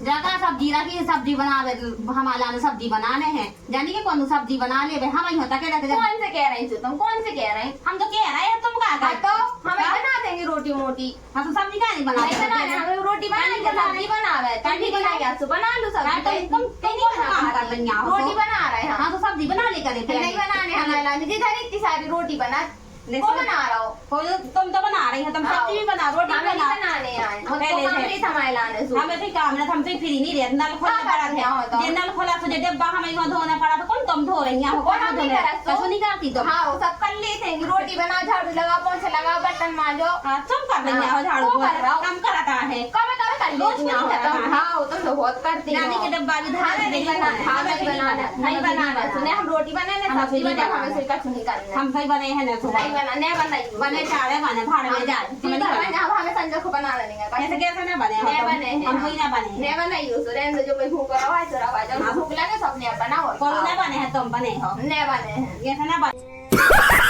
जगह सब्जी रखी सब्जी बनावे हमारा सब्जी बनाने हैं जानी के कौन सब्जी बना ले हम ही होता के रख कौन से कह रही तुम कौन से कह रही हम तो कह रहे हैं तुम कहा तो हमें बना देंगे रोटी मोटी हम तो सब्जी का नहीं बना हमें रोटी बनाएंगे सब्जी बनावे तभी बनाएगा तो बना लो सब्जी तुम काम कर रही हो रोटी बना रहे हैं हाँ तो सब्जी बना ले कर नहीं बनाने हमें जिधर इतनी सारी रोटी बना कौन बना रहा हो तुम तो बना रही हो तुम सब्जी भी बना रोटी भी बना बनाने आए हमें लाने हमें तो काम ना हमसे फ्री नहीं रहे नल खोला पड़ा था ये नल खोला तो डब्बा हमें वहाँ धोना पड़ा तो कौन तुम धो रही हो कौन धो रही है नहीं करती तुम हाँ वो सब कर लेते हैं रोटी बना झाड़ू लगा पोंछा लगा बर्तन मांजो तुम कर रही हो झाड़ू काम कराता है कब कर लेती हो हाँ तुम तो बहुत करती हो के डब्बा भी धार नहीं बनाना सुने हम रोटी बनाने सब्जी बनाने हमें सिर्फ कुछ नहीं करना हम सही बने हैं ना नहीं बनाई बने चाड़े बने भाड़ में जा हमें संजय को बना लेंगे कैसे कैसे ना बने हम कोई ना बने नहीं बनाई हो सुरेंद्र जो कोई भूख रहा है चुरा जब भूख लगे सब ने बनाओ कौन ना बने हैं तुम बने हो नहीं बने हैं कैसे ना बने